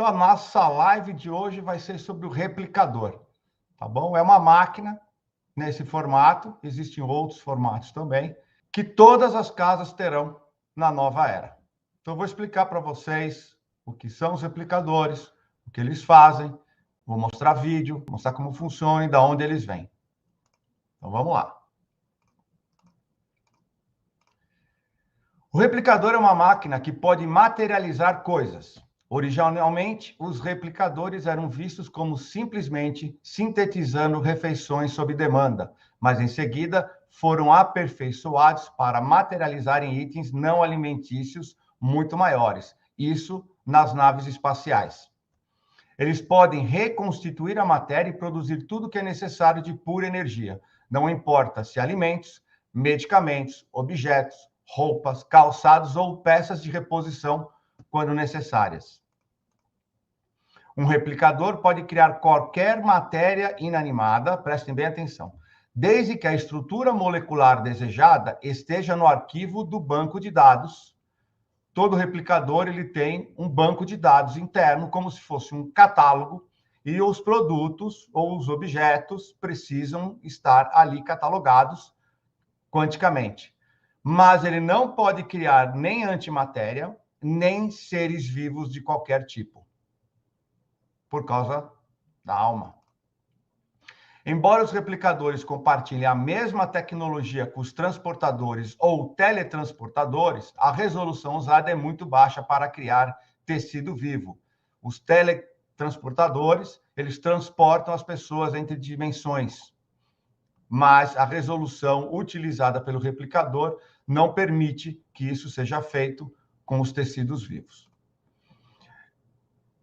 Então, a nossa live de hoje vai ser sobre o replicador, tá bom? É uma máquina nesse formato, existem outros formatos também, que todas as casas terão na nova era. Então, eu vou explicar para vocês o que são os replicadores, o que eles fazem, vou mostrar vídeo, mostrar como funciona e de onde eles vêm. Então, vamos lá. O replicador é uma máquina que pode materializar coisas. Originalmente, os replicadores eram vistos como simplesmente sintetizando refeições sob demanda, mas em seguida foram aperfeiçoados para materializarem itens não alimentícios muito maiores, isso nas naves espaciais. Eles podem reconstituir a matéria e produzir tudo o que é necessário de pura energia, não importa se alimentos, medicamentos, objetos, roupas, calçados ou peças de reposição quando necessárias. Um replicador pode criar qualquer matéria inanimada, prestem bem atenção, desde que a estrutura molecular desejada esteja no arquivo do banco de dados. Todo replicador ele tem um banco de dados interno, como se fosse um catálogo, e os produtos ou os objetos precisam estar ali catalogados quanticamente. Mas ele não pode criar nem antimatéria, nem seres vivos de qualquer tipo, por causa da alma. Embora os replicadores compartilhem a mesma tecnologia com os transportadores ou teletransportadores, a resolução usada é muito baixa para criar tecido vivo. Os teletransportadores, eles transportam as pessoas entre dimensões, mas a resolução utilizada pelo replicador não permite que isso seja feito com os tecidos vivos.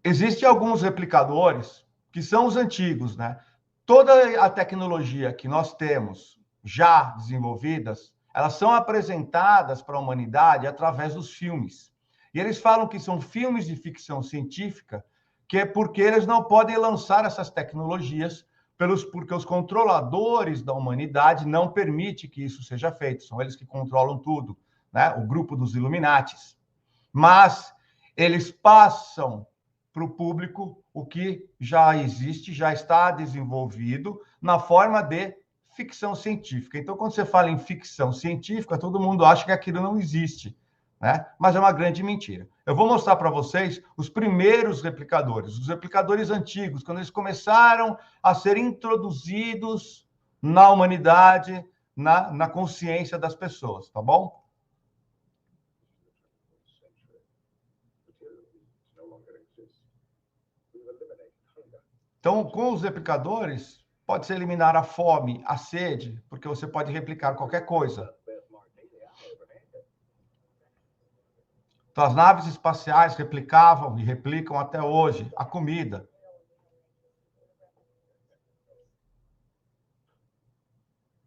Existem alguns replicadores que são os antigos, né? Toda a tecnologia que nós temos já desenvolvidas, elas são apresentadas para a humanidade através dos filmes. E eles falam que são filmes de ficção científica, que é porque eles não podem lançar essas tecnologias porque os controladores da humanidade não permitem que isso seja feito. São eles que controlam tudo, né? O grupo dos Illuminatis. Mas eles passam para o público o que já existe, já está desenvolvido na forma de ficção científica. Então, quando você fala em ficção científica, todo mundo acha que aquilo não existe, né? Mas é uma grande mentira. Eu vou mostrar para vocês os primeiros replicadores, os replicadores antigos, quando eles começaram a ser introduzidos na humanidade, na consciência das pessoas, tá bom? Então, com os replicadores, pode-se eliminar a fome, a sede, porque você pode replicar qualquer coisa. Então, as naves espaciais replicavam e replicam até hoje a comida.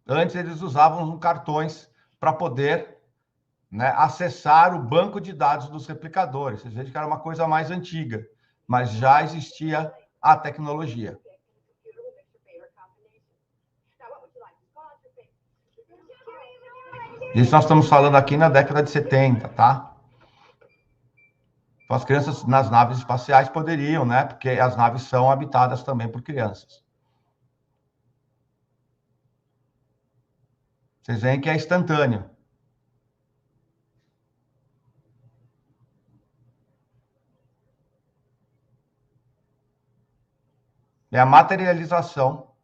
Antes, eles usavam cartões para poder, né, acessar o banco de dados dos replicadores. Vocês veem que era uma coisa mais antiga, mas já existia a tecnologia. Isso nós estamos falando aqui na década de 70, tá? Então, as crianças nas naves espaciais poderiam, né? Porque as naves são habitadas também por crianças. Vocês veem que é instantâneo. É a materialização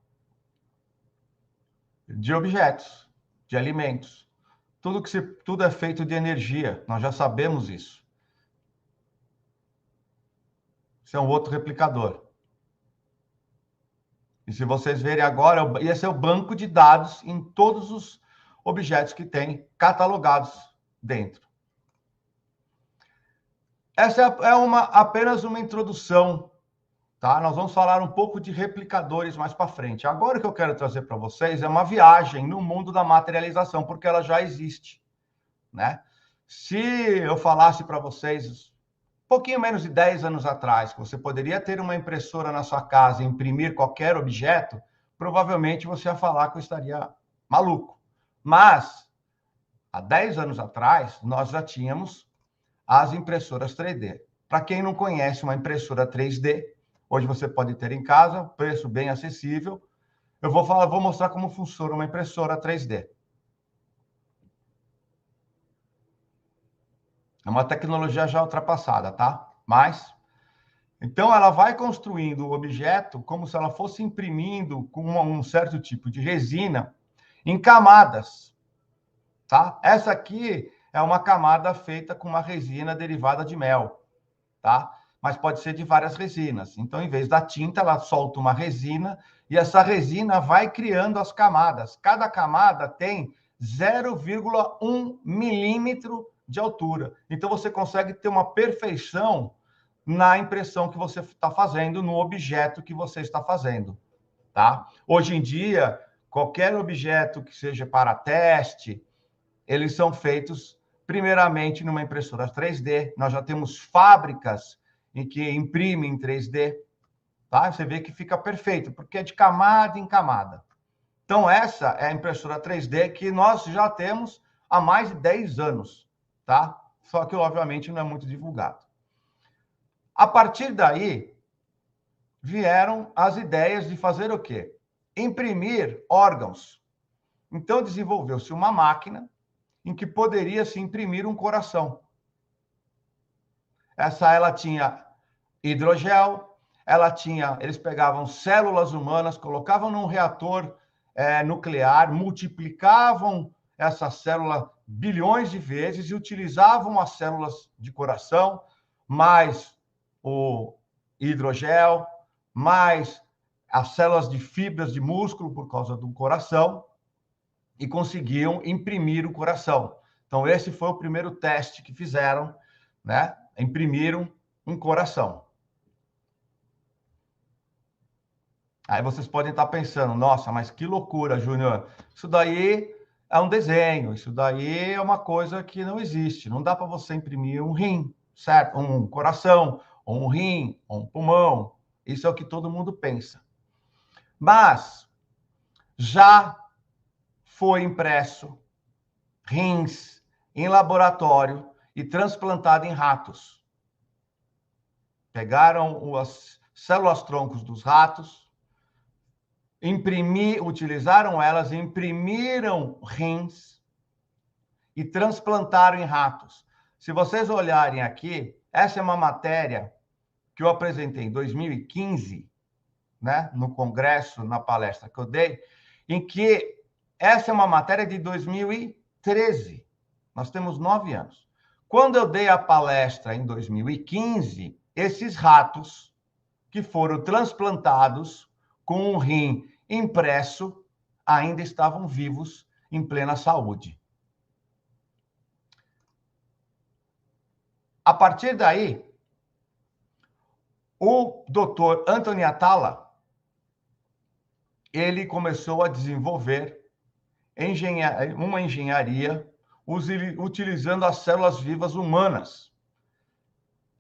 de objetos, de alimentos. Tudo é feito de energia, nós já sabemos isso. Esse é um outro replicador. E se vocês verem agora, esse é o banco de dados em todos os objetos que tem catalogados dentro. Essa é apenas uma introdução, tá? Nós vamos falar um pouco de replicadores mais para frente. Agora o que eu quero trazer para vocês é uma viagem no mundo da materialização, porque ela já existe, né? Se eu falasse para vocês, um pouquinho menos de 10 anos atrás, que você poderia ter uma impressora na sua casa e imprimir qualquer objeto, provavelmente você ia falar que eu estaria maluco. Mas, há 10 anos atrás, nós já tínhamos as impressoras 3D. Para quem não conhece uma impressora 3D, hoje você pode ter em casa, preço bem acessível. Eu vou mostrar como funciona uma impressora 3D. É uma tecnologia já ultrapassada, tá? Mas, então ela vai construindo o objeto como se ela fosse imprimindo com um certo tipo de resina em camadas, tá? Essa aqui é uma camada feita com uma resina derivada de mel, tá? Mas pode ser de várias resinas. Então, em vez da tinta, ela solta uma resina e essa resina vai criando as camadas. Cada camada tem 0,1 milímetro de altura. Então, você consegue ter uma perfeição na impressão que você está fazendo, no objeto que você está fazendo, tá? Hoje em dia, qualquer objeto que seja para teste, eles são feitos primeiramente numa impressora 3D. Nós já temos fábricas em que imprimem em 3D, tá? Você vê que fica perfeito, porque é de camada em camada. Então, essa é a impressora 3D que nós já temos há mais de 10 anos, tá? Só que, obviamente, não é muito divulgado. A partir daí, vieram as ideias de fazer o quê? Imprimir órgãos. Então, desenvolveu-se uma máquina em que poderia se imprimir um coração. Ela tinha hidrogel, eles pegavam células humanas, colocavam num reator nuclear, multiplicavam essa célula bilhões de vezes e utilizavam as células de coração, mais o hidrogel, mais as células de fibras de músculo por causa do coração, e conseguiam imprimir o coração. Então, esse foi o primeiro teste que fizeram, né? Imprimiram um coração. Aí vocês podem estar pensando, nossa, mas que loucura, Júnior. Isso daí é um desenho, isso daí é uma coisa que não existe. Não dá para você imprimir um rim, certo? Um coração, ou um rim, ou um pulmão. Isso é o que todo mundo pensa. Mas já foi impresso rins em laboratório e transplantado em ratos. Pegaram as células-troncos dos ratos, utilizaram elas, imprimiram rins e transplantaram em ratos. Se vocês olharem aqui, essa é uma matéria que eu apresentei em 2015, né, no congresso, na palestra que eu dei, em que essa é uma matéria de 2013. Nós temos 9 anos. Quando eu dei a palestra em 2015, esses ratos que foram transplantados com um rim impresso ainda estavam vivos, em plena saúde. A partir daí, o Dr. Anthony Atala, ele começou a desenvolver uma engenharia utilizando as células vivas humanas.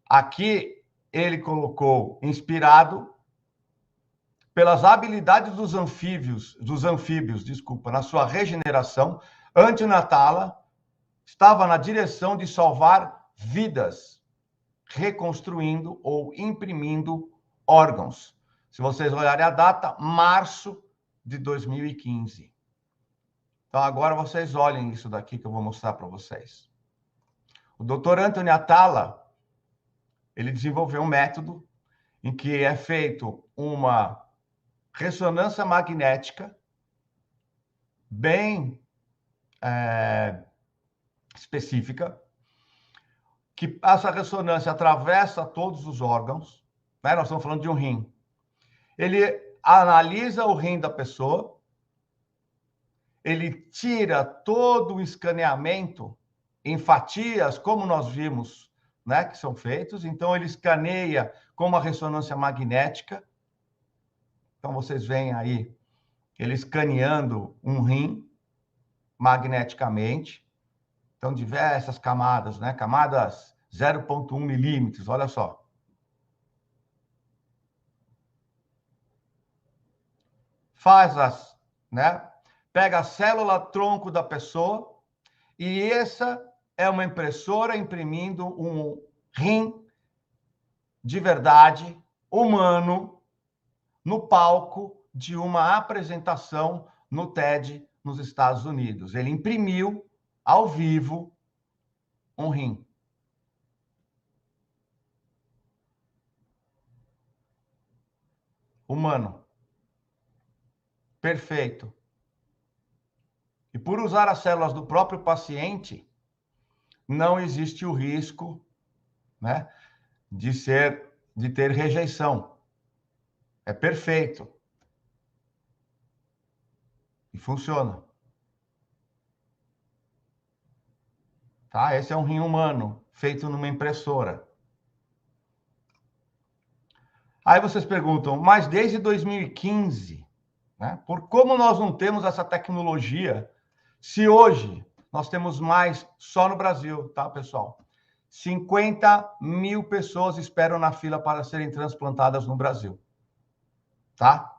Aqui ele colocou, inspirado pelas habilidades dos anfíbios, na sua regeneração. Anthony Atala estava na direção de salvar vidas, reconstruindo ou imprimindo órgãos. Se vocês olharem a data, março de 2015. Então, agora vocês olhem isso daqui que eu vou mostrar para vocês. O Dr. Anthony Atala, ele desenvolveu um método em que é feito uma ressonância magnética bem específica, que essa ressonância atravessa todos os órgãos, né? Nós estamos falando de um rim. Ele analisa o rim da pessoa, ele tira todo o escaneamento em fatias, como nós vimos, né, que são feitos. Então, ele escaneia com uma ressonância magnética. Então, vocês veem aí ele escaneando um rim magneticamente. Então, diversas camadas, né? Camadas 0,1 milímetros, olha só. Né? Pega a célula-tronco da pessoa e essa é uma impressora imprimindo um rim de verdade, humano, no palco de uma apresentação no TED nos Estados Unidos. Ele imprimiu, ao vivo, um rim. Humano. Perfeito. E por usar as células do próprio paciente, não existe o risco, né, de ter rejeição. É perfeito. E funciona. Tá? Esse é um rim humano, feito numa impressora. Aí vocês perguntam, mas desde 2015, né, por como nós não temos essa tecnologia, se hoje nós temos mais só no Brasil, tá, pessoal? 50 mil pessoas esperam na fila para serem transplantadas no Brasil. Tá?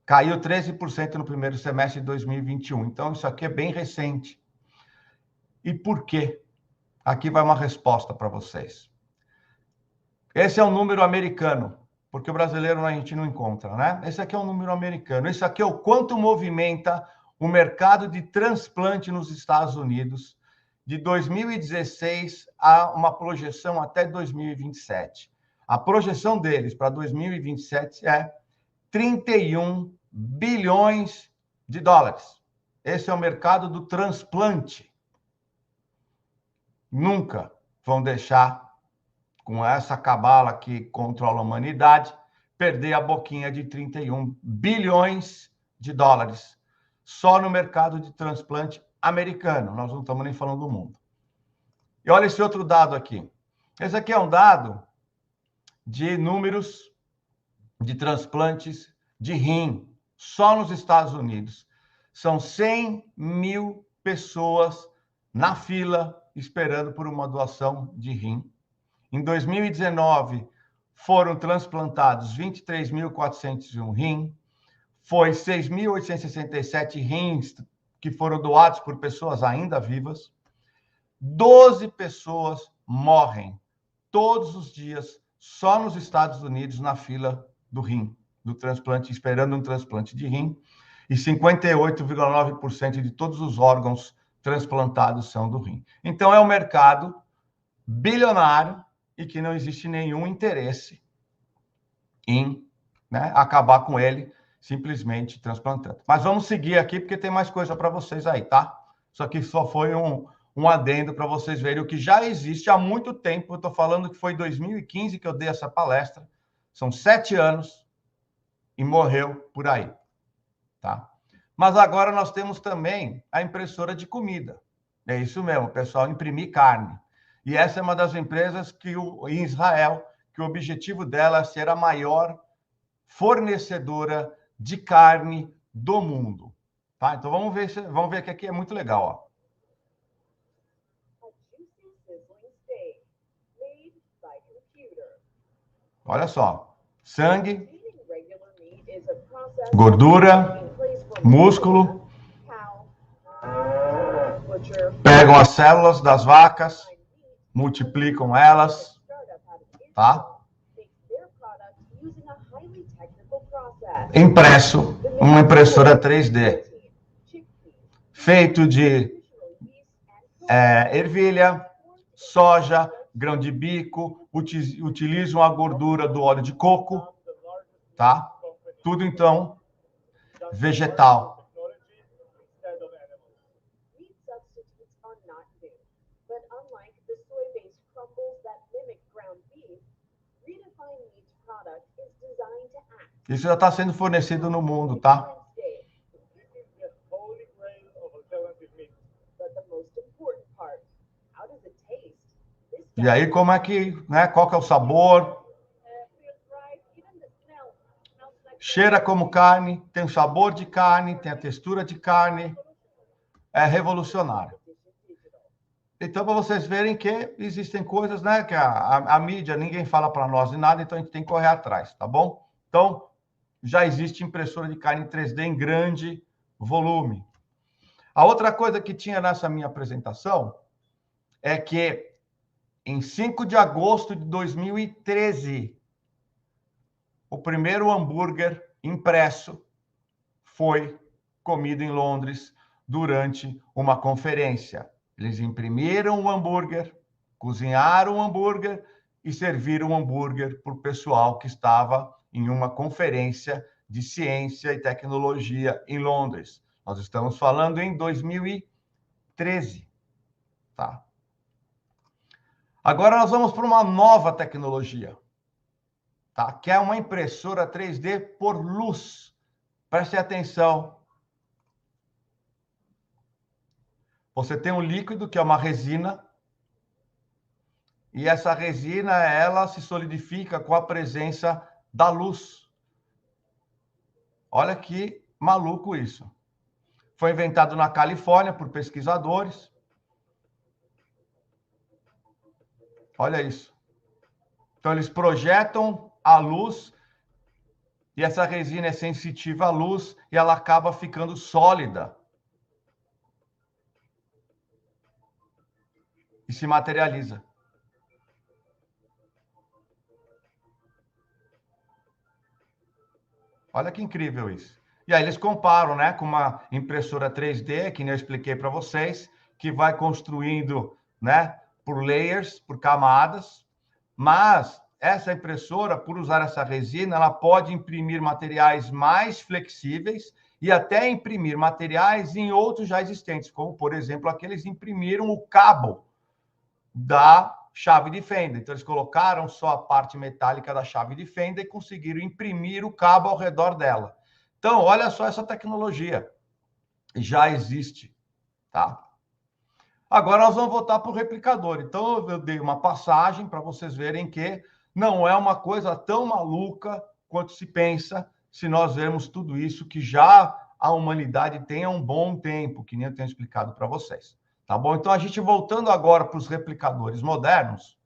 Caiu 13% no primeiro semestre de 2021. Então, isso aqui é bem recente. E por quê? Aqui vai uma resposta para vocês. Esse é um número americano, porque o brasileiro a gente não encontra, né? Esse aqui é um número americano. Esse aqui é o quanto movimenta o mercado de transplante nos Estados Unidos de 2016 a uma projeção até 2027. A projeção deles para 2027 é 31 bilhões de dólares. Esse é o mercado do transplante. Nunca vão deixar, com essa cabala que controla a humanidade, perder a boquinha de 31 bilhões de dólares só no mercado de transplante americano. Nós não estamos nem falando do mundo. E olha esse outro dado aqui. Esse aqui é um dado de números de transplantes de rim só nos Estados Unidos. São 100 mil pessoas na fila esperando por uma doação de rim. Em 2019, foram transplantados 23.401 rim, foi 6.867 rins que foram doados por pessoas ainda vivas. 12 pessoas morrem todos os dias só nos Estados Unidos na fila do rim, do transplante, esperando um transplante de rim, e 58,9% de todos os órgãos transplantados são do rim. Então, é um mercado bilionário e que não existe nenhum interesse em, né, acabar com ele simplesmente transplantando. Mas vamos seguir aqui, porque tem mais coisa para vocês aí, tá? Isso aqui só foi um adendo para vocês verem o que já existe há muito tempo. Eu estou falando que foi em 2015 que eu dei essa palestra. São 7 anos e morreu por aí, tá? Mas agora nós temos também a impressora de comida. É isso mesmo, pessoal, imprimir carne. E essa é uma das empresas que em Israel, que o objetivo dela é ser a maior fornecedora de carne do mundo. Tá? Então vamos ver que aqui é muito legal, ó. Olha só, sangue, gordura, músculo, pegam as células das vacas, multiplicam elas, tá? Impresso, uma impressora 3D, feito de ervilha, soja, grão de bico, utilizam a gordura do óleo de coco, tá? Tudo, então, vegetal. Isso já está sendo fornecido no mundo, tá? E aí, como é que, né? Qual que é o sabor? Cheira como carne, tem o sabor de carne, tem a textura de carne. É revolucionário. Então, para vocês verem que existem coisas, né? Que a mídia, ninguém fala para nós de nada, então a gente tem que correr atrás, tá bom? Então, já existe impressora de carne 3D em grande volume. A outra coisa que tinha nessa minha apresentação é que Em 5 de agosto de 2013, o primeiro hambúrguer impresso foi comido em Londres durante uma conferência. Eles imprimiram o hambúrguer, cozinharam o hambúrguer e serviram o hambúrguer para o pessoal que estava em uma conferência de ciência e tecnologia em Londres. Nós estamos falando em 2013, tá? Agora nós vamos para uma nova tecnologia, tá? Que é uma impressora 3D por luz. Preste atenção. Você tem um líquido que é uma resina, e essa resina, ela se solidifica com a presença da luz. Olha que maluco isso. Foi inventado na Califórnia por pesquisadores. Olha isso. Então, eles projetam a luz, e essa resina é sensitiva à luz, e ela acaba ficando sólida. E se materializa. Olha que incrível isso. E aí eles comparam, né, com uma impressora 3D, que nem eu expliquei para vocês, que vai construindo, né, por layers, por camadas, mas essa impressora, por usar essa resina, ela pode imprimir materiais mais flexíveis e até imprimir materiais em outros já existentes, como, por exemplo, aqueles que imprimiram o cabo da chave de fenda. Então, eles colocaram só a parte metálica da chave de fenda e conseguiram imprimir o cabo ao redor dela. Então, olha só essa tecnologia. Já existe, tá? Agora nós vamos voltar para o replicador. Então, eu dei uma passagem para vocês verem que não é uma coisa tão maluca quanto se pensa, se nós vermos tudo isso que já a humanidade tem há um bom tempo, que nem eu tenho explicado para vocês. Tá bom? Então, a gente voltando agora para os replicadores modernos,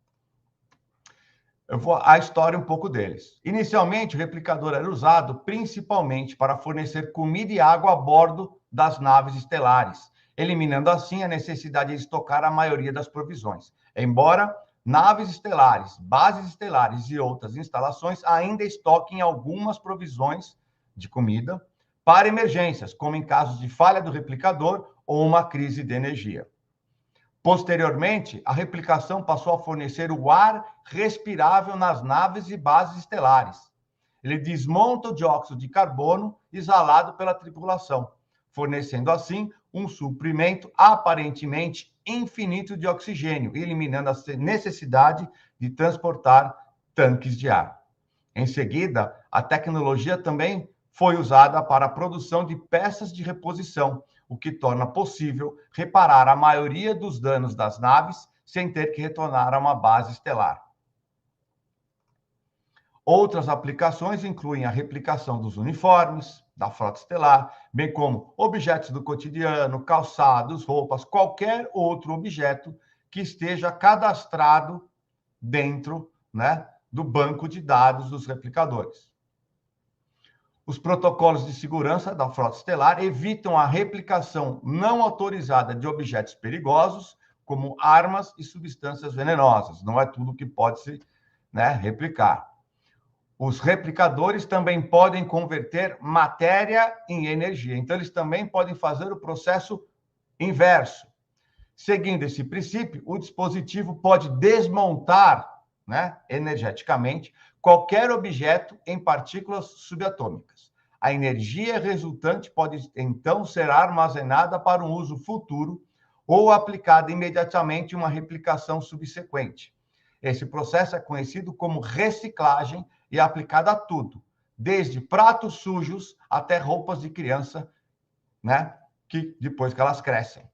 eu vou a história um pouco deles. Inicialmente, o replicador era usado principalmente para fornecer comida e água a bordo das naves estelares, eliminando assim a necessidade de estocar a maioria das provisões. Embora naves estelares, bases estelares e outras instalações ainda estoquem algumas provisões de comida para emergências, como em casos de falha do replicador ou uma crise de energia. Posteriormente, a replicação passou a fornecer o ar respirável nas naves e bases estelares. Ele desmonta o dióxido de carbono exalado pela tripulação, fornecendo assim um suprimento aparentemente infinito de oxigênio, eliminando a necessidade de transportar tanques de ar. Em seguida, a tecnologia também foi usada para a produção de peças de reposição, o que torna possível reparar a maioria dos danos das naves sem ter que retornar a uma base estelar. Outras aplicações incluem a replicação dos uniformes da frota estelar, bem como objetos do cotidiano, calçados, roupas, qualquer outro objeto que esteja cadastrado dentro, né, do banco de dados dos replicadores. Os protocolos de segurança da frota estelar evitam a replicação não autorizada de objetos perigosos, como armas e substâncias venenosas. Não é tudo que pode se, né, replicar. Os replicadores também podem converter matéria em energia. Então, eles também podem fazer o processo inverso. Seguindo esse princípio, o dispositivo pode desmontar, né, energeticamente qualquer objeto em partículas subatômicas. A energia resultante pode, então, ser armazenada para um uso futuro ou aplicada imediatamente em uma replicação subsequente. Esse processo é conhecido como reciclagem e é aplicado a tudo, desde pratos sujos até roupas de criança, né, que depois que elas crescem.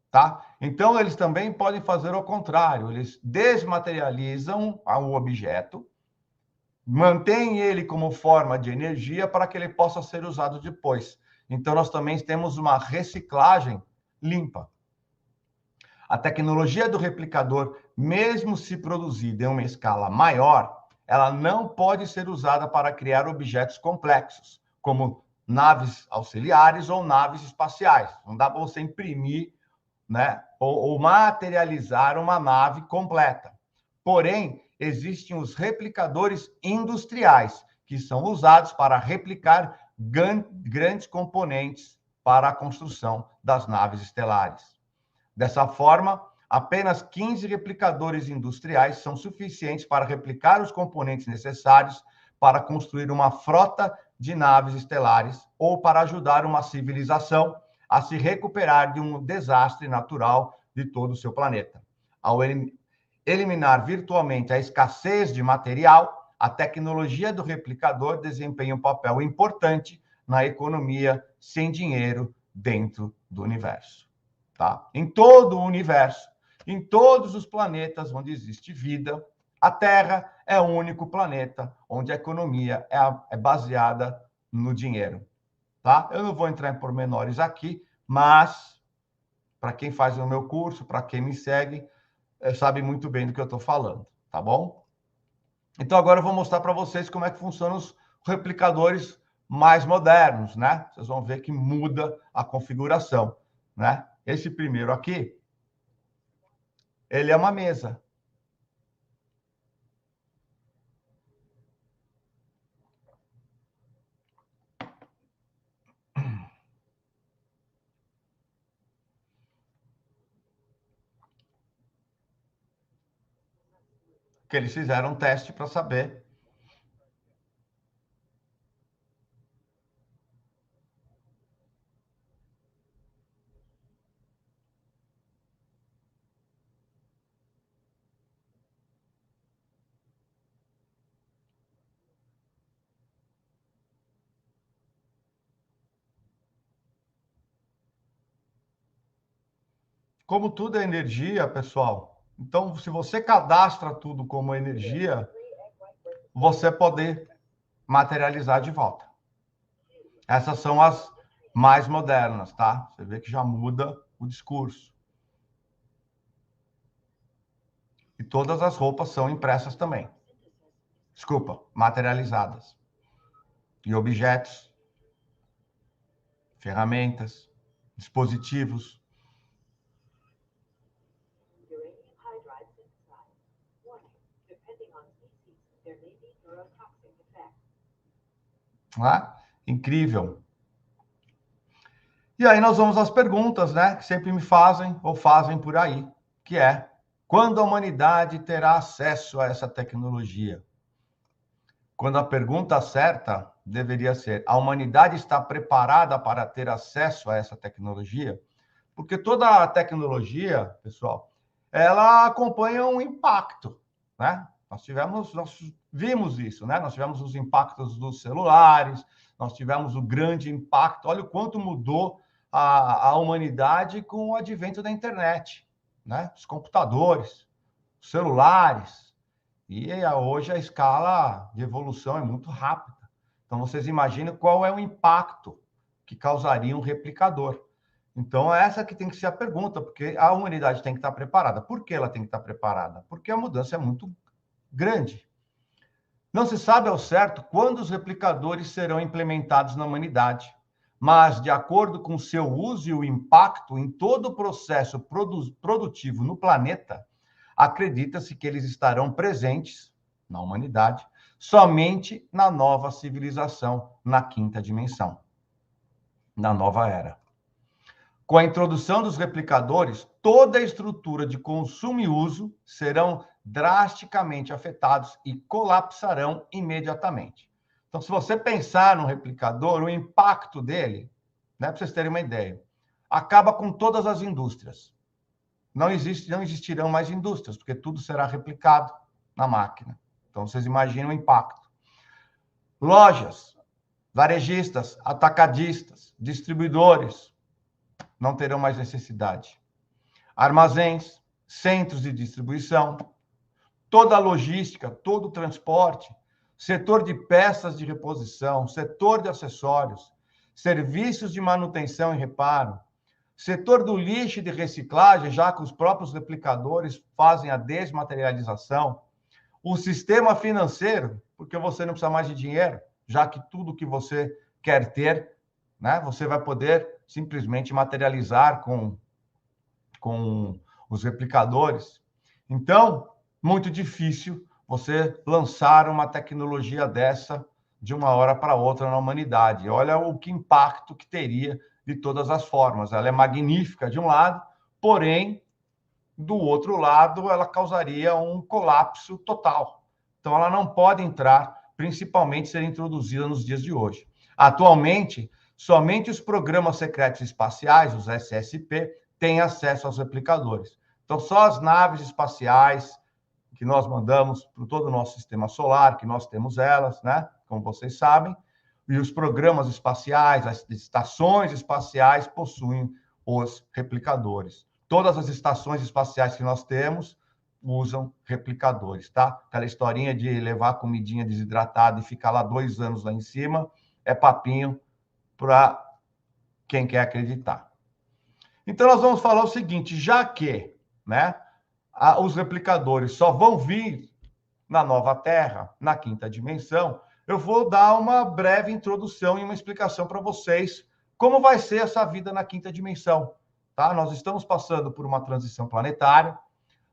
Tá? Então, eles também podem fazer o contrário, eles desmaterializam o objeto, mantém ele como forma de energia para que ele possa ser usado depois. Então, nós também temos uma reciclagem limpa. A tecnologia do replicador, mesmo se produzida em uma escala maior, ela não pode ser usada para criar objetos complexos, como naves auxiliares ou naves espaciais. Não dá para você imprimir, né, ou materializar uma nave completa. Porém, existem os replicadores industriais, que são usados para replicar grandes componentes para a construção das naves estelares. Dessa forma, apenas 15 replicadores industriais são suficientes para replicar os componentes necessários para construir uma frota de naves estelares ou para ajudar uma civilização a se recuperar de um desastre natural de todo o seu planeta. Ao eliminar virtualmente a escassez de material, a tecnologia do replicador desempenha um papel importante na economia sem dinheiro dentro do universo. Tá? Em todo o universo, em todos os planetas onde existe vida, a Terra é o único planeta onde a economia é baseada no dinheiro. Tá? Eu não vou entrar em pormenores aqui, mas para quem faz o meu curso, para quem me segue, sabe muito bem do que eu estou falando, tá bom? Então, agora eu vou mostrar para vocês como é que funcionam os replicadores mais modernos, né? Vocês vão ver que muda a configuração, né? Esse primeiro aqui, ele é uma mesa. Que eles fizeram um teste para saber. Como tudo é energia, pessoal, então, se você cadastra tudo como energia, você poder materializar de volta. Essas são as mais modernas, tá? Você vê que já muda o discurso. E todas as roupas são impressas também. Desculpa, materializadas. E objetos, ferramentas, dispositivos. Ah, incrível. E aí nós vamos às perguntas, né? Que sempre me fazem ou fazem por aí, que é: quando a humanidade terá acesso a essa tecnologia? Quando a pergunta certa deveria ser: a humanidade está preparada para ter acesso a essa tecnologia? Porque toda a tecnologia, pessoal, ela acompanha um impacto, né? Nós vimos isso, né? Nós tivemos os impactos dos celulares, nós tivemos o grande impacto. Olha o quanto mudou a humanidade com o advento da internet, né? Os computadores, os celulares. E hoje a escala de evolução é muito rápida. Então, vocês imaginam qual é o impacto que causaria um replicador. Então, essa que tem que ser a pergunta, porque a humanidade tem que estar preparada. Por que ela tem que estar preparada? Porque a mudança é muito grande. Não se sabe ao certo quando os replicadores serão implementados na humanidade, mas, de acordo com seu uso e o impacto em todo o processo produtivo no planeta, acredita-se que eles estarão presentes na humanidade somente na nova civilização, na quinta dimensão, na nova era. Com a introdução dos replicadores, toda a estrutura de consumo e uso serão drasticamente afetados e colapsarão imediatamente. Então, se você pensar no replicador, o impacto dele, né, para vocês terem uma ideia, acaba com todas as indústrias. Não existirão mais indústrias, porque tudo será replicado na máquina. Então, vocês imaginam o impacto. Lojas, varejistas, atacadistas, distribuidores não terão mais necessidade. Armazéns, centros de distribuição, toda a logística, todo o transporte, setor de peças de reposição, setor de acessórios, serviços de manutenção e reparo, setor do lixo e de reciclagem, já que os próprios replicadores fazem a desmaterialização, o sistema financeiro, porque você não precisa mais de dinheiro, já que tudo que você quer ter, né, você vai poder simplesmente materializar com os replicadores. Então, muito difícil você lançar uma tecnologia dessa de uma hora para outra na humanidade. Olha o que impacto que teria de todas as formas. Ela é magnífica de um lado, porém, do outro lado, ela causaria um colapso total. Então, ela não pode entrar, principalmente ser introduzida nos dias de hoje. Atualmente, somente os programas secretos espaciais, os SSP, têm acesso aos replicadores. Então, só as naves espaciais que nós mandamos para todo o nosso sistema solar, que nós temos elas, né? Como vocês sabem, e os programas espaciais, as estações espaciais possuem os replicadores. Todas as estações espaciais que nós temos usam replicadores, tá? Aquela historinha de levar comidinha desidratada e ficar lá 2 anos lá em cima é papinho para quem quer acreditar. Então, nós vamos falar o seguinte, já que, né, os replicadores só vão vir na nova Terra, na quinta dimensão, eu vou dar uma breve introdução e uma explicação para vocês como vai ser essa vida na quinta dimensão. Tá? Nós estamos passando por uma transição planetária.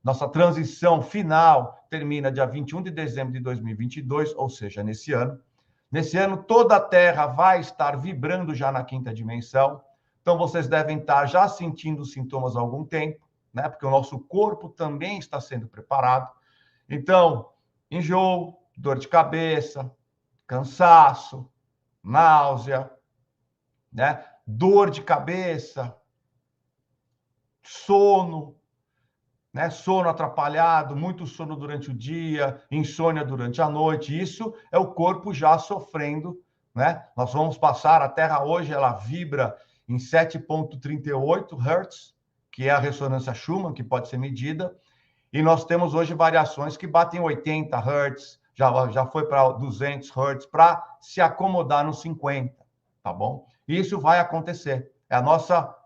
Nossa transição final termina dia 21 de dezembro de 2022, ou seja, nesse ano. Nesse ano, toda a Terra vai estar vibrando já na quinta dimensão. Então, vocês devem estar já sentindo os sintomas há algum tempo, né? Porque o nosso corpo também está sendo preparado. Então, enjoo, dor de cabeça, cansaço, náusea, né? Dor de cabeça, sono, né? Sono atrapalhado, muito sono durante o dia, insônia durante a noite. Isso é o corpo já sofrendo, né? Nós vamos passar, a Terra hoje, ela vibra em 7,38 Hz, que é a ressonância Schumann, que pode ser medida, e nós temos hoje variações que batem 80 Hz, já foi para 200 Hz, para se acomodar nos 50, tá bom? E isso vai acontecer. É a nossa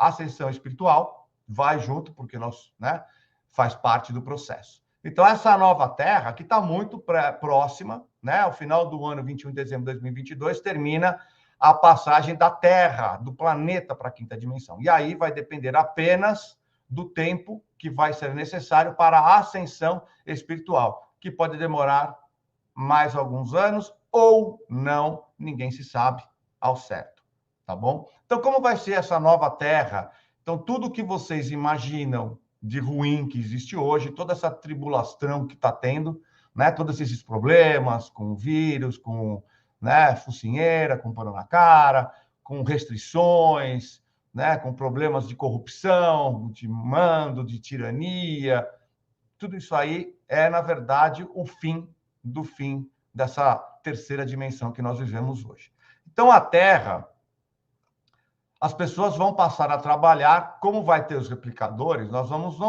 ascensão espiritual, vai junto, porque nós, né, faz parte do processo. Então, essa nova Terra, que está muito próxima, né, ao final do ano 21 de dezembro de 2022, termina a passagem da Terra, do planeta para a quinta dimensão. E aí vai depender apenas do tempo que vai ser necessário para a ascensão espiritual, que pode demorar mais alguns anos ou não, ninguém se sabe ao certo, tá bom? Então, como vai ser essa nova Terra? Então, tudo que vocês imaginam de ruim que existe hoje, toda essa tribulação que está tendo, né? Todos esses problemas com o vírus, com, né, focinheira, com pano na cara, com restrições, né, com problemas de corrupção, de mando, de tirania, tudo isso aí é, na verdade, o fim do fim dessa terceira dimensão que nós vivemos hoje. Então, a Terra, as pessoas vão passar a trabalhar, como vai ter os replicadores, não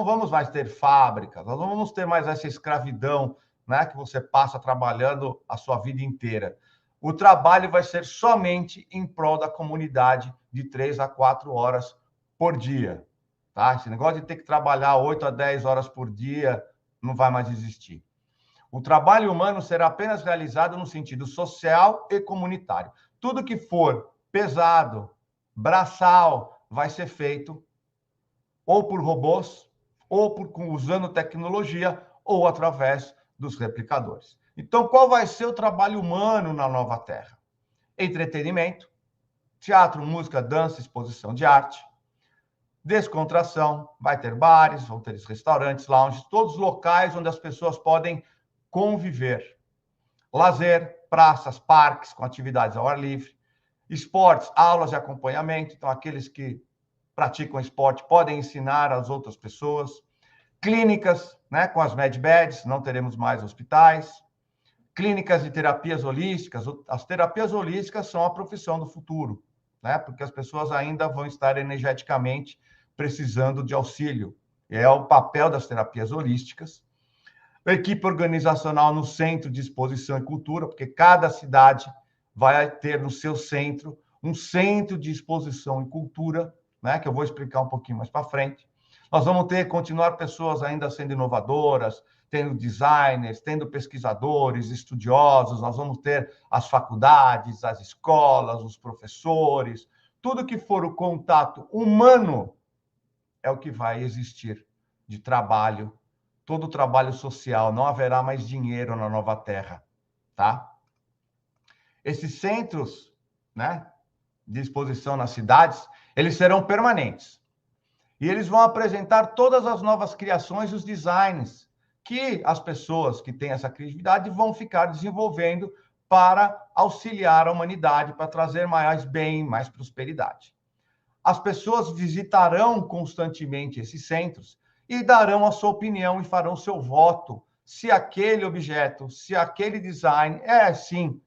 vamos mais ter fábricas, nós não vamos ter mais essa escravidão, né, que você passa trabalhando a sua vida inteira. O trabalho vai ser somente em prol da comunidade de 3 a 4 horas por dia. Tá? Esse negócio de ter que trabalhar 8 a 10 horas por dia não vai mais existir. O trabalho humano será apenas realizado no sentido social e comunitário. Tudo que for pesado, braçal, vai ser feito ou por robôs, ou usando tecnologia, ou através dos replicadores. Então, qual vai ser o trabalho humano na nova Terra? Entretenimento, teatro, música, dança, exposição de arte, descontração, vai ter bares, vão ter restaurantes, lounges, todos os locais onde as pessoas podem conviver. Lazer, praças, parques com atividades ao ar livre, esportes, aulas de acompanhamento, então aqueles que praticam esporte podem ensinar às outras pessoas, clínicas, né, com as medbeds, não teremos mais hospitais, clínicas de terapias holísticas. As terapias holísticas são a profissão do futuro, né? Porque as pessoas ainda vão estar energeticamente precisando de auxílio. É o papel das terapias holísticas. A equipe organizacional no centro de exposição e cultura, porque cada cidade vai ter no seu centro um centro de exposição e cultura, né? Que eu vou explicar um pouquinho mais para frente. Nós vamos continuar pessoas ainda sendo inovadoras, tendo designers, tendo pesquisadores, estudiosos, nós vamos ter as faculdades, as escolas, os professores, tudo que for o contato humano é o que vai existir de trabalho todo o trabalho social, não haverá mais dinheiro na nova terra, tá? Esses centros, né, de exposição nas cidades, eles serão permanentes. E eles vão apresentar todas as novas criações e os designs que as pessoas que têm essa criatividade vão ficar desenvolvendo para auxiliar a humanidade, para trazer mais bem, mais prosperidade. As pessoas visitarão constantemente esses centros e darão a sua opinião e farão seu voto se aquele objeto, se aquele design é, sim,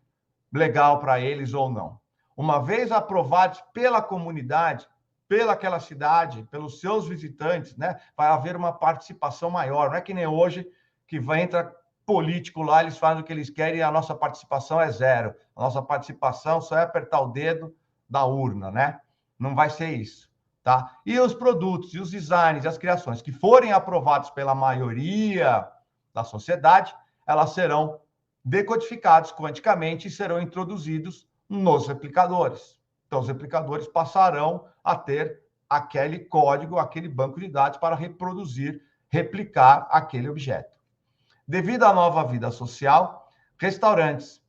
legal para eles ou não. Uma vez aprovados pela comunidade, pela aquela cidade, pelos seus visitantes, né, vai haver uma participação maior. Não é que nem hoje, que vai entrar político lá, eles fazem o que eles querem e a nossa participação é zero. A nossa participação só é apertar o dedo da urna, né? Não vai ser isso, tá? E os produtos, e os designs, e as criações que forem aprovados pela maioria da sociedade, elas serão decodificados quanticamente e serão introduzidos nos replicadores. Então, os replicadores passarão a ter aquele código, aquele banco de dados para reproduzir, replicar aquele objeto. Devido à nova vida social, restaurantes,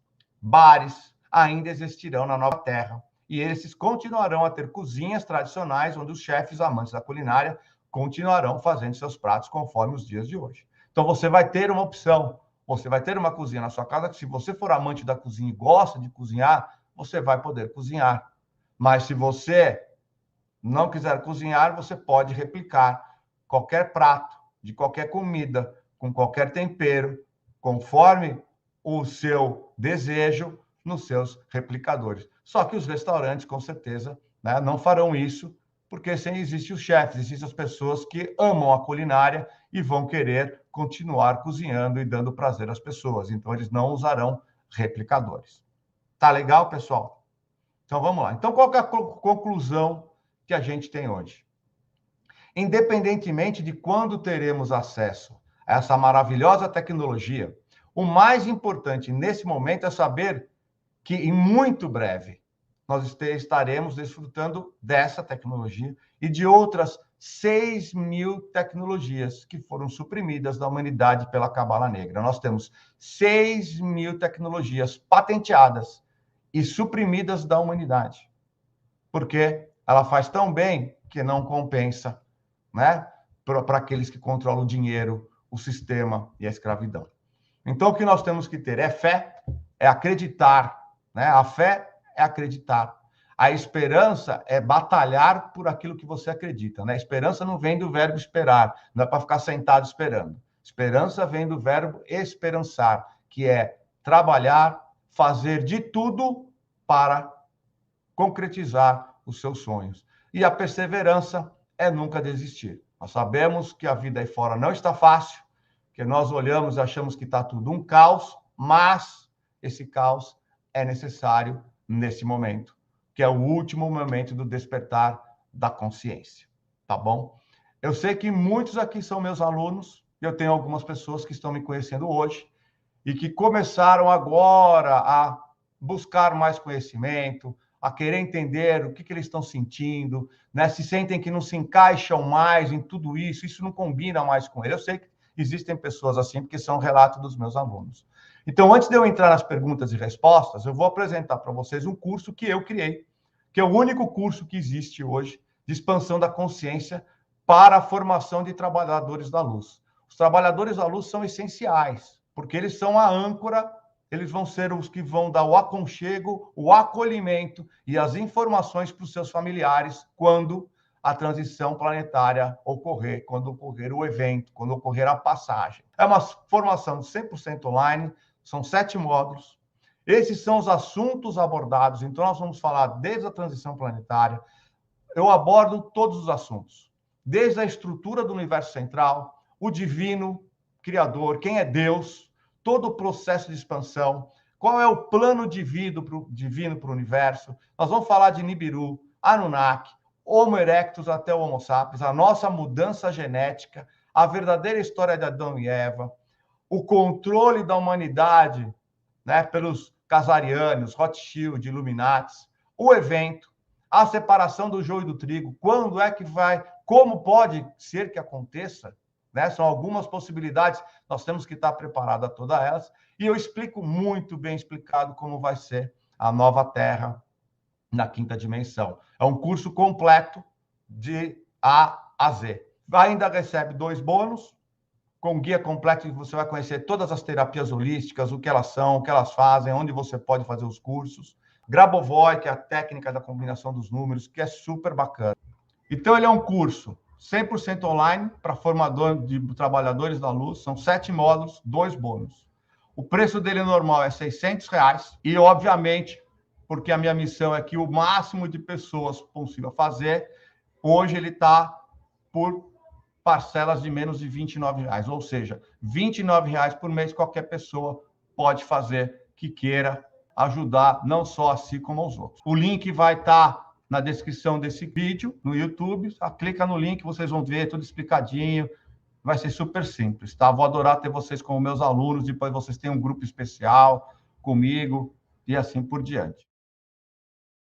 bares ainda existirão na nova terra e esses continuarão a ter cozinhas tradicionais onde os chefes amantes da culinária continuarão fazendo seus pratos conforme os dias de hoje. Então, você vai ter uma opção. Você vai ter uma cozinha na sua casa que, se você for amante da cozinha e gosta de cozinhar, você vai poder cozinhar. Mas se você não quiser cozinhar, você pode replicar qualquer prato, de qualquer comida, com qualquer tempero, conforme o seu desejo, nos seus replicadores. Só que os restaurantes, com certeza, né, não farão isso, porque sem existem os chefes, existem as pessoas que amam a culinária e vão querer continuar cozinhando e dando prazer às pessoas. Então, eles não usarão replicadores. Tá legal, pessoal? Então, vamos lá. Então, qual é a conclusão que a gente tem hoje? Independentemente de quando teremos acesso a essa maravilhosa tecnologia, o mais importante nesse momento é saber que, em muito breve, nós estaremos desfrutando dessa tecnologia e de outras 6.000 tecnologias que foram suprimidas da humanidade pela Cabala Negra. Nós temos 6.000 tecnologias patenteadas e suprimidas da humanidade, porque ela faz tão bem que não compensa, né, para aqueles que controlam o dinheiro, o sistema e a escravidão. Então, o que nós temos que ter é fé, é acreditar, né? A fé é acreditar. A esperança é batalhar por aquilo que você acredita, né? A esperança não vem do verbo esperar, não é para ficar sentado esperando. Esperança vem do verbo esperançar, que é trabalhar, fazer de tudo para concretizar os seus sonhos. E a perseverança é nunca desistir. Nós sabemos que a vida aí fora não está fácil, que nós olhamos e achamos que está tudo um caos, mas esse caos é necessário nesse momento, que é o último momento do despertar da consciência, tá bom? Eu sei que muitos aqui são meus alunos, eu tenho algumas pessoas que estão me conhecendo hoje e que começaram agora a buscar mais conhecimento, a querer entender o que eles estão sentindo, né? Se sentem que não se encaixam mais em tudo isso, isso não combina mais com eles. Eu sei que existem pessoas assim, porque são relatos dos meus alunos. Então, antes de eu entrar nas perguntas e respostas, eu vou apresentar para vocês um curso que eu criei, que é o único curso que existe hoje de expansão da consciência para a formação de trabalhadores da luz. Os trabalhadores da luz são essenciais, porque eles são a âncora, eles vão ser os que vão dar o aconchego, o acolhimento e as informações para os seus familiares quando a transição planetária ocorrer, quando ocorrer o evento, quando ocorrer a passagem. É uma formação 100% online, são 7 módulos. Esses são os assuntos abordados, então nós vamos falar desde a transição planetária. Eu abordo todos os assuntos, desde a estrutura do universo central, o divino criador, quem é Deus, todo o processo de expansão, qual é o plano divino para o universo. Nós vamos falar de Nibiru, Anunnaki, Homo erectus até o Homo sapiens, a nossa mudança genética, a verdadeira história de Adão e Eva, o controle da humanidade, né, pelos Casarianos, Rothschild, Illuminatis, o evento, a separação do joio e do trigo, quando é que vai, como pode ser que aconteça, né? São algumas possibilidades, nós temos que estar preparados a todas elas. E eu explico muito bem explicado como vai ser a nova Terra na quinta dimensão. É um curso completo de A a Z. Ainda recebe 2 bônus, com guia completo, que você vai conhecer todas as terapias holísticas, o que elas são, o que elas fazem, onde você pode fazer os cursos. Grabovoi, que é a técnica da combinação dos números, que é super bacana. Então, ele é um curso 100% online para formador de trabalhadores da luz. São 7 módulos, 2 bônus. O preço dele normal é R$600 e, obviamente, porque a minha missão é que o máximo de pessoas consiga fazer, hoje ele está por parcelas de menos de R$29, ou seja, R$29 por mês qualquer pessoa pode fazer que queira ajudar não só a si como aos outros. O link vai estar na descrição desse vídeo no YouTube. Clica no link, vocês vão ver tudo explicadinho. Vai ser super simples, tá? Vou adorar ter vocês como meus alunos, depois vocês têm um grupo especial comigo e assim por diante.